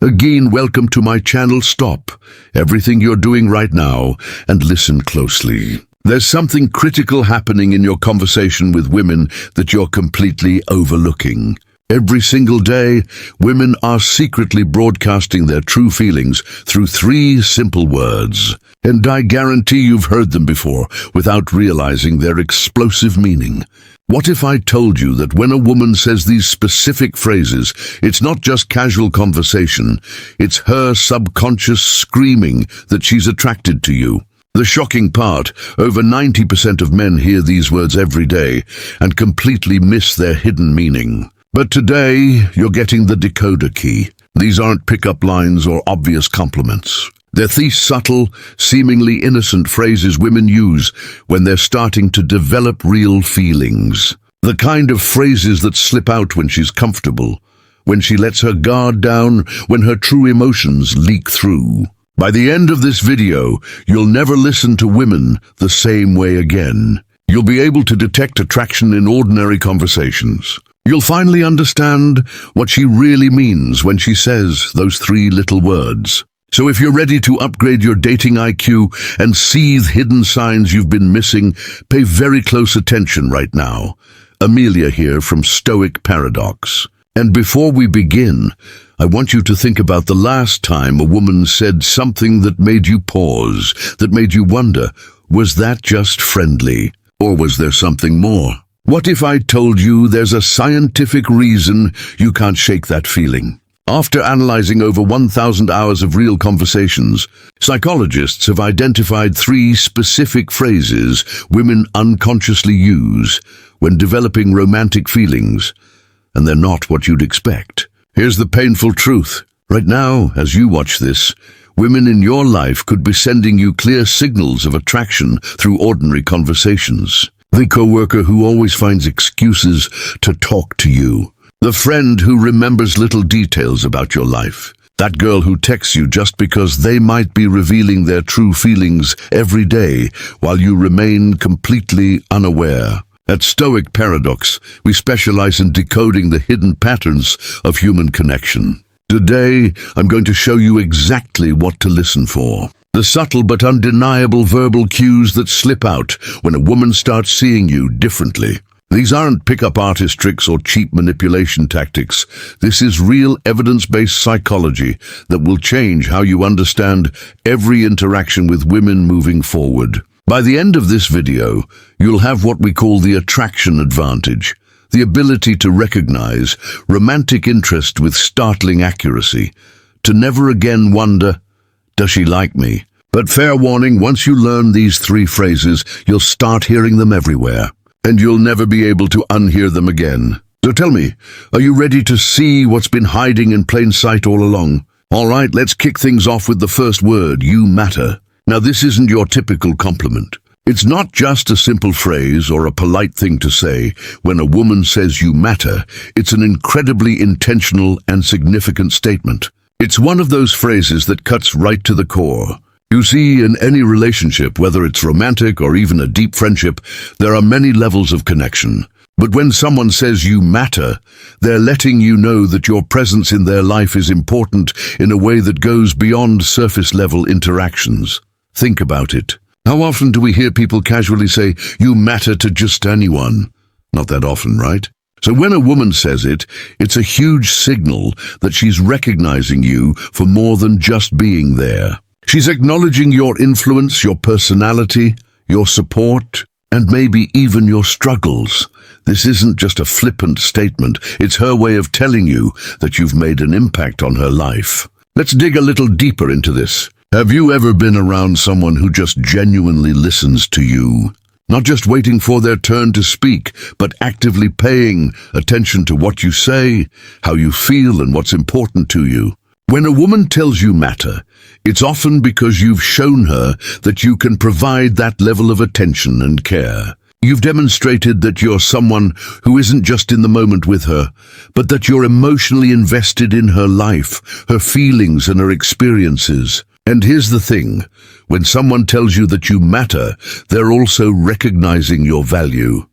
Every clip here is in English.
Again, welcome to my channel. Stop everything you're doing right now and listen closely. There's something critical happening in your conversation with women that you're completely overlooking. Every single day, women are secretly broadcasting their true feelings through 3 simple words. And I guarantee you've heard them before without realizing their explosive meaning. What if I told you that when a woman says these specific phrases, it's not just casual conversation, it's her subconscious screaming that she's attracted to you? The shocking part, over 90% of men hear these words every day and completely miss their hidden meaning. But today, you're getting the decoder key. These aren't pickup lines or obvious compliments. They're these subtle, seemingly innocent phrases women use when they're starting to develop real feelings. The kind of phrases that slip out when she's comfortable, when she lets her guard down, when her true emotions leak through. By the end of this video, you'll never listen to women the same way again. You'll be able to detect attraction in ordinary conversations. You'll finally understand what she really means when she says those 3 little words. So if you're ready to upgrade your dating IQ and seize hidden signs you've been missing, pay very close attention right now. Amelia here from Stoic Paradox. And before we begin, I want you to think about the last time a woman said something that made you pause, that made you wonder, was that just friendly? Or was there something more? What if I told you there's a scientific reason you can't shake that feeling? After analyzing over 1,000 hours of real conversations, psychologists have identified 3 specific phrases women unconsciously use when developing romantic feelings, and they're not what you'd expect. Here's the painful truth. Right now, as you watch this, women in your life could be sending you clear signals of attraction through ordinary conversations. The coworker who always finds excuses to talk to you. The friend who remembers little details about your life. That girl who texts you just because they might be revealing their true feelings every day while you remain completely unaware. At Stoic Paradox, we specialize in decoding the hidden patterns of human connection. Today, I'm going to show you exactly what to listen for. The subtle but undeniable verbal cues that slip out when a woman starts seeing you differently. These aren't pickup artist tricks or cheap manipulation tactics. This is real evidence-based psychology that will change how you understand every interaction with women moving forward. By the end of this video, you'll have what we call the attraction advantage, the ability to recognize romantic interest with startling accuracy, to never again wonder, does she like me? But fair warning, once you learn these 3 phrases, you'll start hearing them everywhere. And you'll never be able to unhear them again. So tell me, are you ready to see what's been hiding in plain sight all along? All right, let's kick things off with the first word, you matter. Now this isn't your typical compliment. It's not just a simple phrase or a polite thing to say. When a woman says you matter, it's an incredibly intentional and significant statement. It's one of those phrases that cuts right to the core. You see, in any relationship, whether it's romantic or even a deep friendship, there are many levels of connection. But when someone says you matter, they're letting you know that your presence in their life is important in a way that goes beyond surface-level interactions. Think about it. How often do we hear people casually say, you matter to just anyone? Not that often, right? So when a woman says it, it's a huge signal that she's recognizing you for more than just being there. She's acknowledging your influence, your personality, your support, and maybe even your struggles. This isn't just a flippant statement. It's her way of telling you that you've made an impact on her life. Let's dig a little deeper into this. Have you ever been around someone who just genuinely listens to you? Not just waiting for their turn to speak, but actively paying attention to what you say, how you feel, and what's important to you. When a woman tells you matter, it's often because you've shown her that you can provide that level of attention and care. You've demonstrated that you're someone who isn't just in the moment with her, but that you're emotionally invested in her life, her feelings, and her experiences. And here's the thing, when someone tells you that you matter, they're also recognizing your value.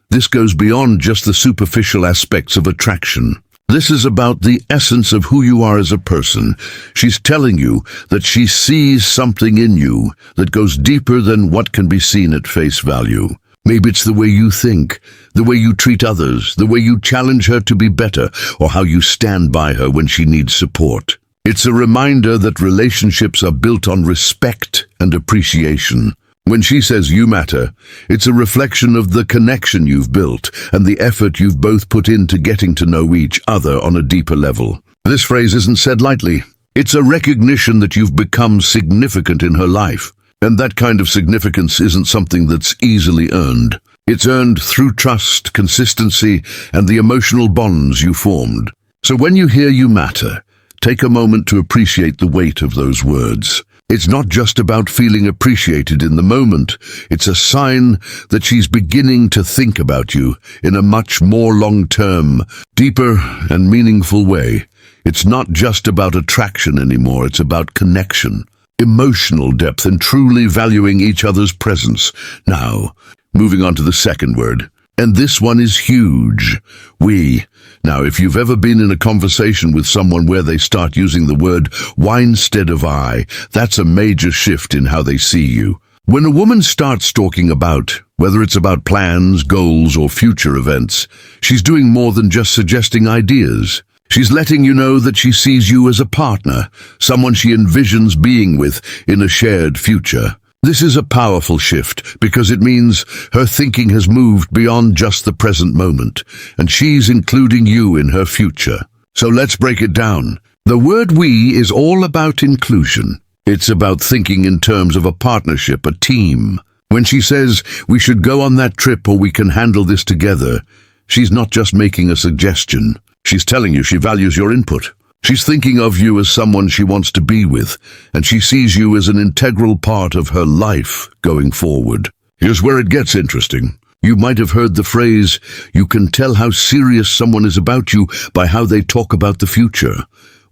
This goes beyond just the superficial aspects of attraction. This is about the essence of who you are as a person. She's telling you that she sees something in you that goes deeper than what can be seen at face value. Maybe it's the way you think, the way you treat others, the way you challenge her to be better, or how you stand by her when she needs support. It's a reminder that relationships are built on respect and appreciation. When she says you matter, it's a reflection of the connection you've built and the effort you've both put into getting to know each other on a deeper level. This phrase isn't said lightly. It's a recognition that you've become significant in her life. And that kind of significance isn't something that's easily earned. It's earned through trust, consistency, and the emotional bonds you formed. So when you hear you matter, take a moment to appreciate the weight of those words. It's not just about feeling appreciated in the moment. It's a sign that she's beginning to think about you in a much more long-term, deeper and meaningful way. It's not just about attraction anymore. It's about connection, emotional depth, and truly valuing each other's presence. Now, moving on to the second word. And this one is huge. We. Now, if you've ever been in a conversation with someone where they start using the word why instead of I, that's a major shift in how they see you. When a woman starts talking about, whether it's about plans, goals, or future events, she's doing more than just suggesting ideas. She's letting you know that she sees you as a partner, someone she envisions being with in a shared future. This is a powerful shift because it means her thinking has moved beyond just the present moment, and she's including you in her future. So let's break it down. The word we is all about inclusion. It's about thinking in terms of a partnership, a team. When she says we should go on that trip or we can handle this together, she's not just making a suggestion. She's telling you she values your input. She's thinking of you as someone she wants to be with, and she sees you as an integral part of her life going forward. Here's where it gets interesting. You might have heard the phrase, you can tell how serious someone is about you by how they talk about the future.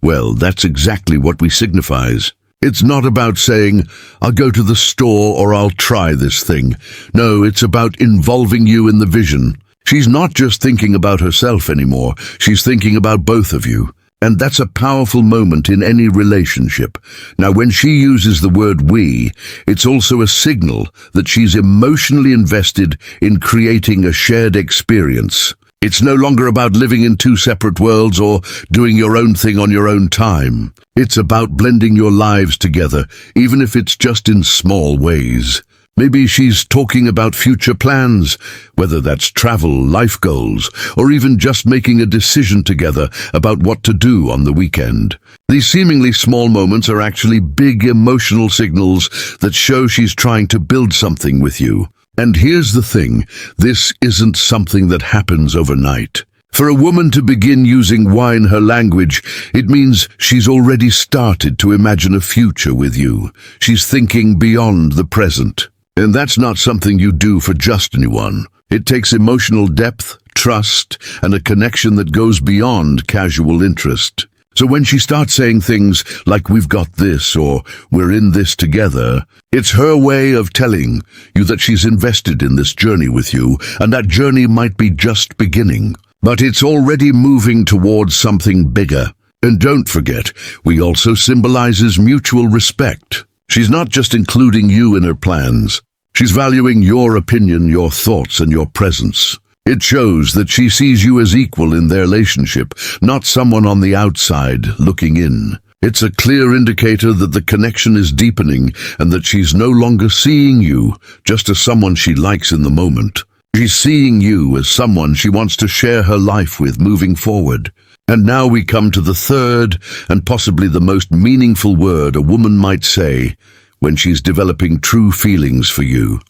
Well, that's exactly what we signifies. It's not about saying, I'll go to the store or I'll try this thing. No, it's about involving you in the vision. She's not just thinking about herself anymore. She's thinking about both of you. And that's a powerful moment in any relationship. Now, when she uses the word we, it's also a signal that she's emotionally invested in creating a shared experience. It's no longer about living in two separate worlds or doing your own thing on your own time. It's about blending your lives together, even if it's just in small ways. Maybe she's talking about future plans, whether that's travel, life goals, or even just making a decision together about what to do on the weekend. These seemingly small moments are actually big emotional signals that show she's trying to build something with you. And here's the thing, this isn't something that happens overnight. For a woman to begin using why in her language, it means she's already started to imagine a future with you. She's thinking beyond the present. And that's not something you do for just anyone. It takes emotional depth, trust, and a connection that goes beyond casual interest. So when she starts saying things like we've got this or we're in this together, it's her way of telling you that she's invested in this journey with you, and that journey might be just beginning, but it's already moving towards something bigger. And don't forget, we also symbolizes mutual respect. She's not just including you in her plans. She's valuing your opinion, your thoughts, and your presence. It shows that she sees you as equal in their relationship, not someone on the outside looking in. It's a clear indicator that the connection is deepening and that she's no longer seeing you just as someone she likes in the moment. She's seeing you as someone she wants to share her life with moving forward. And now we come to the third and possibly the most meaningful word a woman might say when she's developing true feelings for you.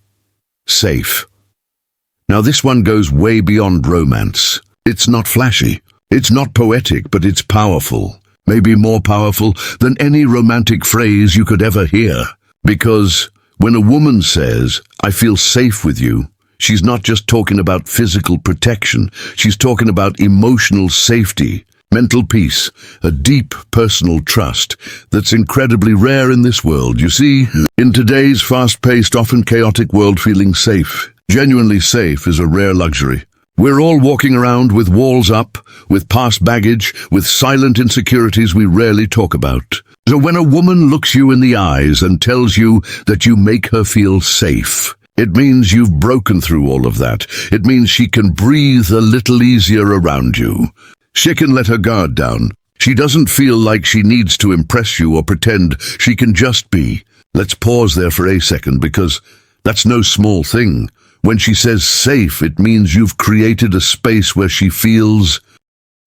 Safe. Now this one goes way beyond romance. It's not flashy. It's not poetic, but it's powerful. Maybe more powerful than any romantic phrase you could ever hear. Because when a woman says, I feel safe with you, she's not just talking about physical protection. She's talking about emotional safety, mental peace, a deep personal trust that's incredibly rare in this world. You see, in today's fast-paced, often chaotic world, feeling safe, genuinely safe, is a rare luxury. We're all walking around with walls up, with past baggage, with silent insecurities we rarely talk about. So when a woman looks you in the eyes and tells you that you make her feel safe, it means you've broken through all of that. It means she can breathe a little easier around you. She can let her guard down. She doesn't feel like she needs to impress you or pretend. She can just be. Let's pause there for a second, because that's no small thing. When she says safe, it means you've created a space where she feels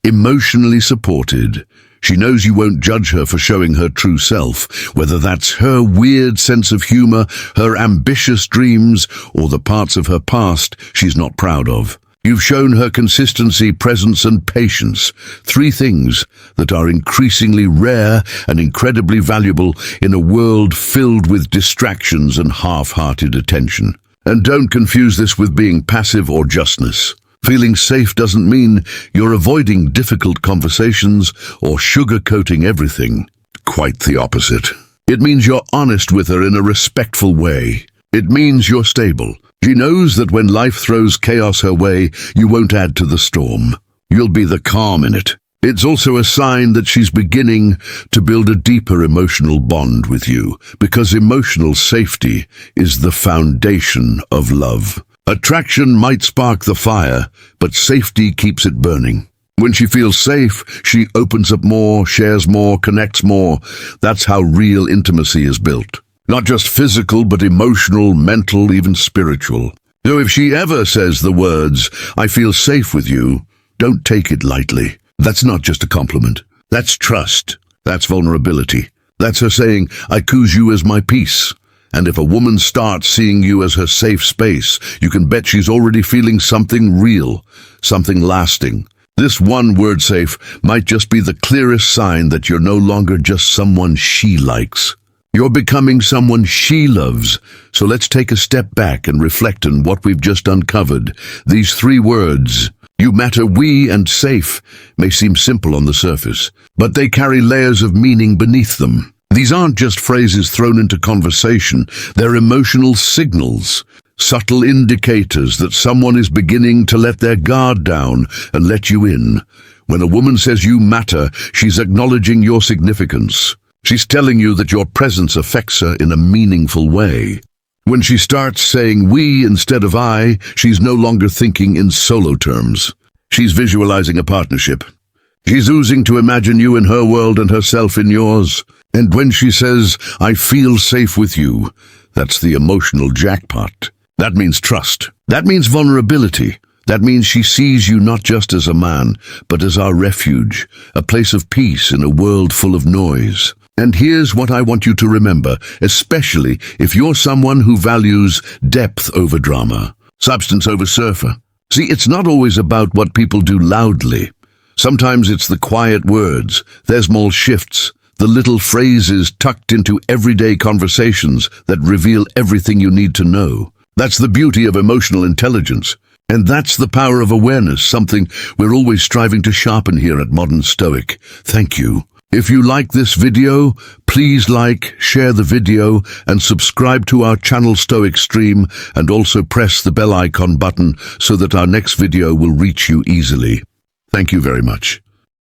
emotionally supported. She knows you won't judge her for showing her true self, whether that's her weird sense of humor, her ambitious dreams, or the parts of her past she's not proud of. You've shown her consistency, presence, and patience, 3 things that are increasingly rare and incredibly valuable in a world filled with distractions and half-hearted attention. And don't confuse this with being passive or justness. Feeling safe doesn't mean you're avoiding difficult conversations or sugarcoating everything. Quite the opposite. It means you're honest with her in a respectful way. It means you're stable. She knows that when life throws chaos her way, you won't add to the storm. You'll be the calm in it. It's also a sign that she's beginning to build a deeper emotional bond with you, because emotional safety is the foundation of love. Attraction might spark the fire, but safety keeps it burning. When she feels safe, she opens up more, shares more, connects more. That's how real intimacy is built. Not just physical, but emotional, mental, even spiritual. So if she ever says the words, "I feel safe with you," don't take it lightly. That's not just a compliment. That's trust. That's vulnerability. That's her saying, "I choose you as my peace." And if a woman starts seeing you as her safe space, you can bet she's already feeling something real, something lasting. This one word, safe, might just be the clearest sign that you're no longer just someone she likes. You're becoming someone she loves. So let's take a step back and reflect on what we've just uncovered. These 3 words, "you matter," "we," and "safe," may seem simple on the surface, but they carry layers of meaning beneath them. These aren't just phrases thrown into conversation. They're emotional signals, subtle indicators that someone is beginning to let their guard down and let you in. When a woman says you matter, she's acknowledging your significance. She's telling you that your presence affects her in a meaningful way. When she starts saying we instead of I, she's no longer thinking in solo terms. She's visualizing a partnership. She's oozing to imagine you in her world and herself in yours. And when she says, "I feel safe with you," that's the emotional jackpot. That means trust. That means vulnerability. That means she sees you not just as a man, but as our refuge, a place of peace in a world full of noise. And here's what I want you to remember, especially if you're someone who values depth over drama, substance over surfer. See, it's not always about what people do loudly. Sometimes it's the quiet words, their small shifts, the little phrases tucked into everyday conversations that reveal everything you need to know. That's the beauty of emotional intelligence. And that's the power of awareness, something we're always striving to sharpen here at Modern Stoic. Thank you. If you like this video, please like, share the video, and subscribe to our channel Stoic Stream, and also press the bell icon button so that our next video will reach you easily. Thank you very much.